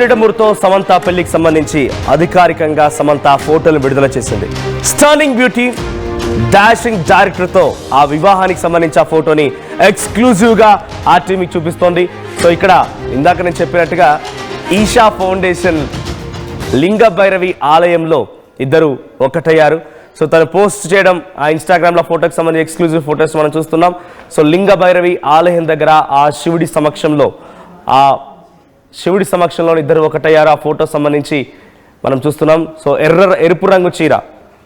నిడమూరుతో సమంత పెళ్లికి సంబంధించి అధికారికంగా సమంత ఫోటోలు విడుదల చేసింది. స్టర్నింగ్ బ్యూటీ డాషింగ్ డైరెక్టర్ తో ఆ వివాహానికి సంబంధించి ఆ ఫోటోని ఎక్స్క్లూజివ్ గా ఆర్టీ మీకు చూపిస్తోంది. సో ఇక్కడ ఇందాక నేను చెప్పినట్టుగా ఈషా ఫౌండేషన్ లింగ భైరవి ఆలయంలో ఇద్దరు ఒకటయ్యారు. సో తను పోస్ట్ చేయడం ఆ ఇన్స్టాగ్రామ్ లో ఫోటోకి సంబంధించి ఎక్స్క్లూజివ్ ఫోటోస్ మనం చూస్తున్నాం. సో లింగ భైరవి ఆలయం దగ్గర ఆ శివుడి సమక్షంలో ఇద్దరు ఒకటయ్యారు. ఆ ఫోటో సంబంధించి మనం చూస్తున్నాం. సో ఎరుపు రంగు చీర.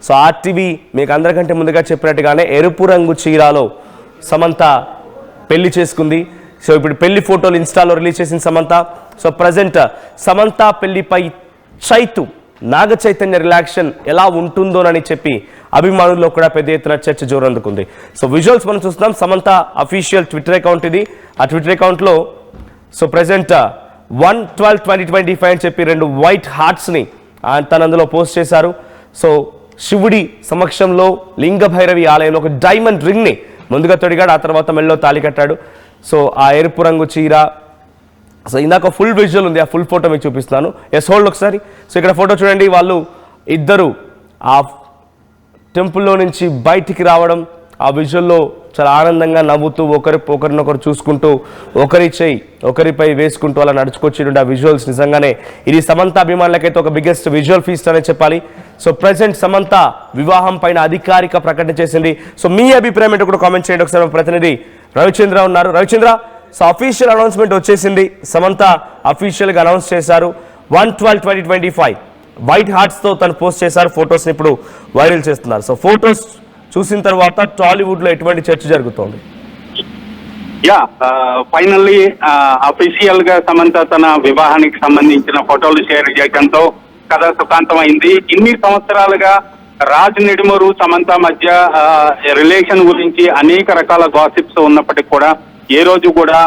సో ఆర్టీవీ మీకు అందరికంటే ముందుగా చెప్పినట్టుగానే ఎరుపు రంగు చీరలో సమంత పెళ్లి చేసుకుంది. సో ఇప్పుడు పెళ్లి ఫోటోలు ఇన్స్టాలో రిలీజ్ చేసిన Samantha. So present Samantha పెళ్లిపై Naga Chaitanya relaxation ఎలా ఉంటుందోనని చెప్పి అభిమానుల్లో కూడా పెద్ద ఎత్తున చర్చ జోరందుకుంది. సో విజువల్స్ మనం చూస్తున్నాం. సమంత అఫీషియల్ ట్విట్టర్ అకౌంట్ ఇది. ఆ ట్విట్టర్ అకౌంట్లో సో ప్రజెంట్ 1/12/2025 అని చెప్పి 2 వైట్ హార్ట్స్ని తను అందులో పోస్ట్ చేశారు. సో శివుడి సమక్షంలో లింగ భైరవి ఆలయంలో ఒక డైమండ్ రింగ్ని ముందుగా తొడిగాడు. ఆ తర్వాత మెళ్ళలో తాళి కట్టాడు. సో ఆ ఎరుపు రంగు చీర. సో ఇందాక ఫుల్ విజువల్ ఉంది, ఆ ఫుల్ ఫోటో మీకు చూపిస్తున్నాను. ఎస్ హోల్డ్ ఒకసారి. సో ఇక్కడ ఫోటో చూడండి. వాళ్ళు ఇద్దరు ఆ టెంపుల్లో నుంచి బయటికి రావడం, ఆ విజువల్లో చాలా ఆనందంగా నవ్వుతూ ఒకరినొకరు చూసుకుంటూ ఒకరిపై వేసుకుంటూ అలా నడుచుకొచ్చి ఆ విజువల్స్ నిజంగానే ఇది సమంత అభిమానులకైతే ఒక బిగ్గెస్ట్ విజువల్ ఫీస్ట్ అనే చెప్పాలి. సో ప్రెసెంట్ సమంత వివాహం పైన అధికారిక ప్రకటన చేసింది. సో మీ అభిప్రాయం ఏంటో కూడా కామెంట్ చేయండి. ఒకసారి ప్రతినిధి రవిచంద్ర ఉన్నారు. రవిచంద్ర, సో అఫీషియల్ అనౌన్స్మెంట్ వచ్చేసింది. సమంత అఫీషియల్గా అనౌన్స్ చేశారు 1/12/2025 వైట్ హార్ట్స్తో తను పోస్ట్ చేశారు. ఫొటోస్ని ఇప్పుడు వైరల్ చేస్తున్నారు. సో ఫొటోస్ చూసిన తర్వాత టాలీవుడ్ లో ఎటువంటి చర్చ జరుగుతోంది? ఫైనల్లీ అఫీషియల్ గా సమంత తన వివాహానికి సంబంధించిన ఫోటోలు షేర్ చేయడంతో కథ సుఖాంతమైంది. ఇన్ని సంవత్సరాలుగా రాజ్ నిడుమూరు సమంత మధ్య రిలేషన్ గురించి అనేక రకాల గాసిప్స్ ఉన్నప్పటికీ కూడా ఏ రోజు కూడా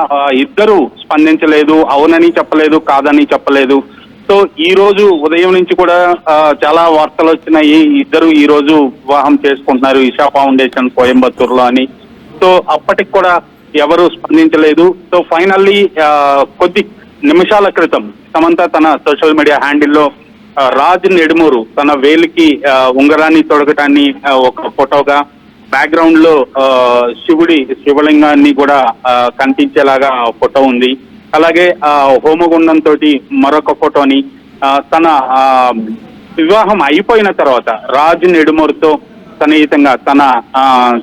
ఇద్దరు స్పందించలేదు. అవునని చెప్పలేదు, కాదని చెప్పలేదు. సో ఈ రోజు ఉదయం నుంచి కూడా చాలా వార్తలు వచ్చినాయి. ఇద్దరు ఈ రోజు వివాహం చేసుకుంటున్నారు ఈషా ఫౌండేషన్ కోయంబత్తూరులో అని. సో అప్పటికి కూడా ఎవరు స్పందించలేదు. సో ఫైనల్లీ కొద్ది నిమిషాల క్రితం సమంత తన సోషల్ మీడియా హ్యాండిల్లో రాజ్ నిడుమూరు తన వేలికి ఉంగరాన్ని తొడగటాన్ని ఒక ఫోటోగా, బ్యాక్గ్రౌండ్ లో శివలింగాన్ని కూడా కనిపించేలాగా ఫోటో ఉంది. అలాగే హోమగుండంతో మరొక ఫోటోని, తన వివాహం అయిపోయిన తర్వాత రాజ్ నిడుమూరుతో సన్నిహితంగా తన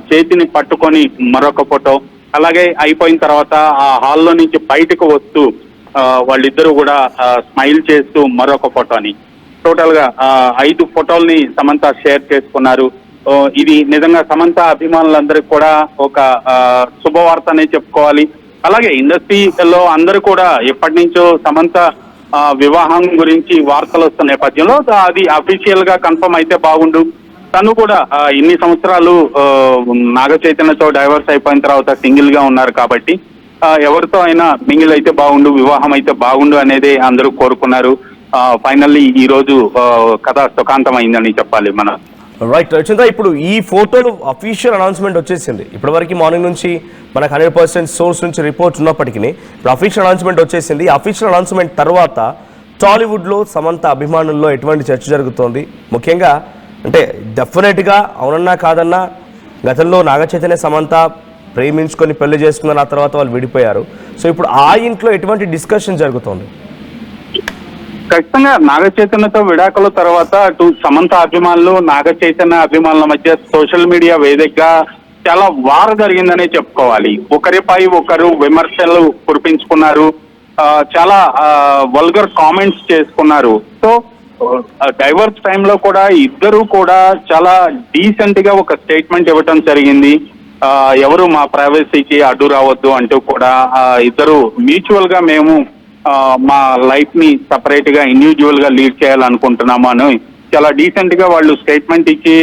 చేతిని పట్టుకొని మరొక ఫోటో, అలాగే అయిపోయిన తర్వాత ఆ హాల్లో నుంచి బయటకు వస్తూ వాళ్ళిద్దరూ కూడా స్మైల్ చేస్తూ మరొక ఫోటోని, టోటల్ గా 5 ఫోటోల్ని సమంత షేర్ చేసుకున్నారు. ఇది నిజంగా సమంత అభిమానులందరికీ కూడా ఒక శుభవార్త అనే చెప్పుకోవాలి. అలాగే ఇండస్ట్రీలో అందరూ కూడా ఎప్పటి నుంచో సమంత వివాహం గురించి వార్తలు వస్తున్న నేపథ్యంలో అది అఫీషియల్ గా కన్ఫర్మ్ అయితే బాగుండు. తను కూడా ఇన్ని సంవత్సరాలు నాగ చైతన్యతో డైవర్స్ అయిపోయిన తర్వాత సింగిల్ గా ఉన్నారు కాబట్టి ఎవరితో అయినా మింగిల్ అయితే బాగుండు, వివాహం అయితే బాగుండు అనేది అందరూ కోరుకున్నారు. ఫైనల్లీ ఈ రోజు కథ సుఖాంతం అయిందని చెప్పాలి. మన రైట్ రవిచంద్ర, ఇప్పుడు ఈ ఫోటోలు అఫీషియల్ అనౌన్స్మెంట్ వచ్చేసింది. ఇప్పటివరకు మార్నింగ్ నుంచి మనకు 100% సోర్స్ నుంచి రిపోర్ట్ ఉన్నప్పటికీ ఇప్పుడు అఫీషియల్ అనౌన్స్మెంట్ వచ్చేసింది. అఫీషియల్ అనౌన్స్మెంట్ తర్వాత టాలీవుడ్లో సమంత అభిమానుల్లో ఎటువంటి చర్చ జరుగుతోంది? ముఖ్యంగా అంటే డెఫినెట్గా అవునన్నా కాదన్నా గతంలో నాగ చైతన్య సమంత ప్రేమించుకొని పెళ్లి చేసుకున్న ఆ తర్వాత వాళ్ళు విడిపోయారు. సో ఇప్పుడు ఆ ఇంట్లో ఎటువంటి డిస్కషన్ జరుగుతోంది? ఖచ్చితంగా నాగ చైతన్యతో విడాకుల తర్వాత అటు సమంత అభిమానులు నాగ చైతన్య అభిమానుల మధ్య సోషల్ మీడియా వేదికగా చాలా వార్ జరిగిందనే చెప్పుకోవాలి. ఒకరిపై ఒకరు విమర్శలు కురిపించుకున్నారు, చాలా వల్గర్ కామెంట్స్ చేసుకున్నారు. సో డైవర్స్ టైంలో కూడా ఇద్దరు కూడా చాలా డీసెంట్ గా ఒక స్టేట్మెంట్ ఇవ్వటం జరిగింది. ఎవరు మా ప్రైవసీకి అడ్డు రావద్దు అంటూ కూడా ఇద్దరు మ్యూచువల్ గా మేము మా లైఫ్ ని సపరేట్ గా ఇండివిజువల్ గా లీడ్ చేయాలనుకుంటున్నాము అని చాలా డీసెంట్ గా వాళ్ళు స్టేట్మెంట్ ఇచ్చి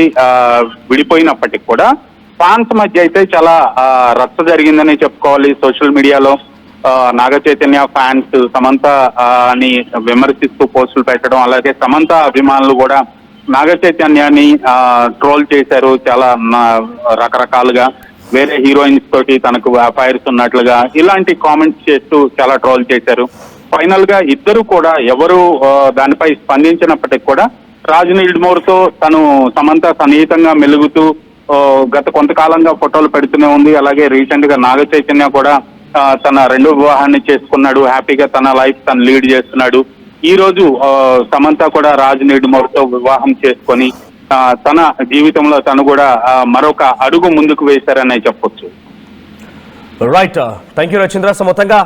విడిపోయినప్పటికీ కూడా ఫ్యాన్స్ మధ్య అయితే చాలా రచ్చ జరిగిందని చెప్పుకోవాలి. సోషల్ మీడియాలో నాగ చైతన్య ఫ్యాన్స్ సమంత అని విమర్శిస్తూ పోస్టులు పెట్టడం, అలాగే సమంత అభిమానులు కూడా నాగ చైతన్యాన్ని ట్రోల్ చేశారు చాలా రకరకాలుగా. వేరే హీరోయిన్స్ తోటి తనకు అఫైర్స్ ఉన్నట్లుగా ఇలాంటి కామెంట్స్ చేస్తూ చాలా ట్రోల్ చేశారు. ఫైనల్ గా ఇద్దరు కూడా ఎవరు దానిపై స్పందించినప్పటికీ కూడా రాజ్ నిడమూర్ తో తను సమంత సన్నిహితంగా మెలుగుతూ గత కొంతకాలంగా ఫోటోలు పెడుతూనే ఉంది. అలాగే రీసెంట్ గా నాగ చైతన్య కూడా తన రెండో వివాహాన్ని చేసుకున్నాడు. హ్యాపీగా తన లైఫ్ తను లీడ్ చేస్తున్నాడు. ఈ రోజు సమంత కూడా రాజ్ నిడమూర్ తో వివాహం చేసుకొని తన జీవితంలో తను కూడా మరొక అడుగు ముందుకు వేశారనే చెప్పొచ్చు. రైట్, థ్యాంక్ యూ రచంద్ర. సో మొత్తంగా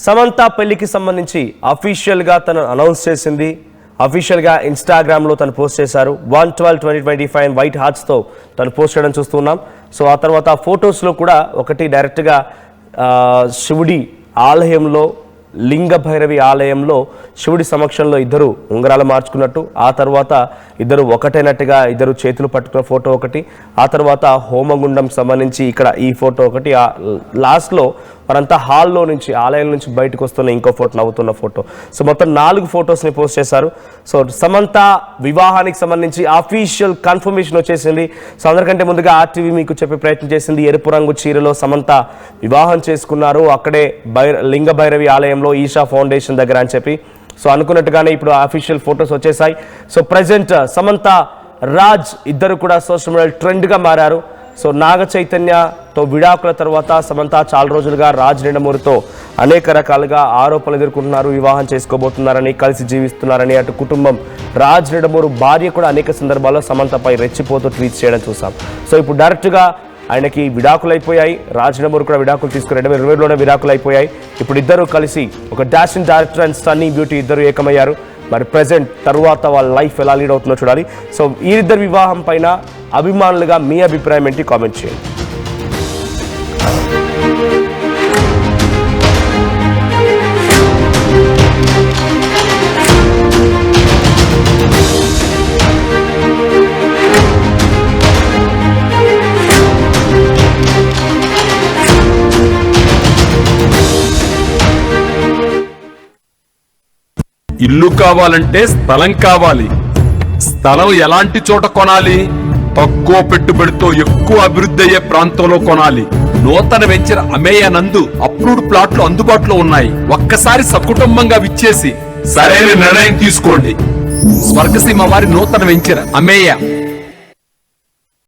సమంత పెళ్లికి సంబంధించి అఫీషియల్ గా తను అనౌన్స్ చేసింది. అఫీషియల్ గా ఇన్స్టాగ్రామ్ లో తను పోస్ట్ చేశారు. 1/12/2025 వైట్ హార్ట్స్ తో తను పోస్ట్ చేయడం చూస్తున్నాం. సో ఆ తర్వాత ఫొటోస్ లో కూడా ఒకటి డైరెక్ట్ గా శివుడి ఆలయంలో, లింగ భైరవి ఆలయంలో శివుడి సమక్షంలో ఇద్దరు ఉంగరాలు మార్చుకున్నట్టు, ఆ తర్వాత ఇద్దరు ఒకటైనట్టుగా ఇద్దరు చేతులు పట్టుకున్న ఫోటో ఒకటి, ఆ తర్వాత హోమగుండం సంబంధించి ఇక్కడ ఈ ఫోటో ఒకటి, లాస్ట్లో వారంతా హాల్లో నుంచి ఆలయం నుంచి బయటకు వస్తున్న ఇంకో ఫోటో, నవ్వుతున్న ఫోటో. సో మొత్తం 4 ఫొటోస్ని పోస్ట్ చేశారు. సో సమంత వివాహానికి సంబంధించి అఫీషియల్ కన్ఫర్మేషన్ వచ్చేసింది. సో అందరికంటే ముందుగా ఆర్టీవీ మీకు చెప్పే ప్రయత్నం చేసింది. ఎరుపు రంగు చీరలో సమంత వివాహం చేసుకున్నారు, అక్కడే లింగ భైరవి ఆలయంలో ఈషా ఫౌండేషన్ దగ్గర అని చెప్పి. సో అనుకున్నట్టుగానే ఇప్పుడు అఫీషియల్ ఫొటోస్ వచ్చేసాయి. సో ప్రజెంట్ సమంత, రాజ్ ఇద్దరు కూడా సోషల్ మీడియా ట్రెండ్గా మారారు. సో నాగ చైతన్యతో విడాకుల తర్వాత సమంత చాలా రోజులుగా రాజ్ నిడమూర్తో అనేక రకాలుగా ఆరోపణలు ఎదుర్కొంటున్నారు. వివాహం చేసుకోబోతున్నారని, కలిసి జీవిస్తున్నారని. అటు కుటుంబం, రాజ్ నిడమూర్ భార్య కూడా అనేక సందర్భాల్లో సమంతపై రెచ్చిపోతూ ట్వీట్స్ చేయడం చూసాం. సో ఇప్పుడు డైరెక్ట్గా ఆయనకి విడాకులు అయిపోయాయి. రాజ్ నిడమూర్ కూడా విడాకులు తీసుకుని 2020లోనే విడాకులు అయిపోయాయి. ఇప్పుడు ఇద్దరు కలిసి ఒక dashing director and stunning beauty ఇద్దరు ఏకమయ్యారు. మరి ప్రెజెంట్ తరువాత వాళ్ళ లైఫ్ ఎలా లీడ్ అవుతుందో చూడాలి. సో ఈ ఇద్దరు వివాహం పైన అభిమానులుగా మీ అభిప్రాయం ఏంటి కామెంట్ చేయండి. ఇల్లు కావాలంటే స్థలం కావాలి. స్థలం ఎలాంటి చోట కొనాలి? తక్కువ పెట్టుబడితో ఎక్కువ అభివృద్ధి అయ్యే ప్రాంతంలో కొనాలి. నూతన వెంచర్ అమేయ నందు అప్రూవ్డ్ ప్లాట్లు అందుబాటులో ఉన్నాయి. ఒక్కసారి సకుటుంబంగా విచ్చేసి సరైన నిర్ణయం తీసుకోండి. స్వర్గసీమ వారి నూతన వెంచర్ అమేయ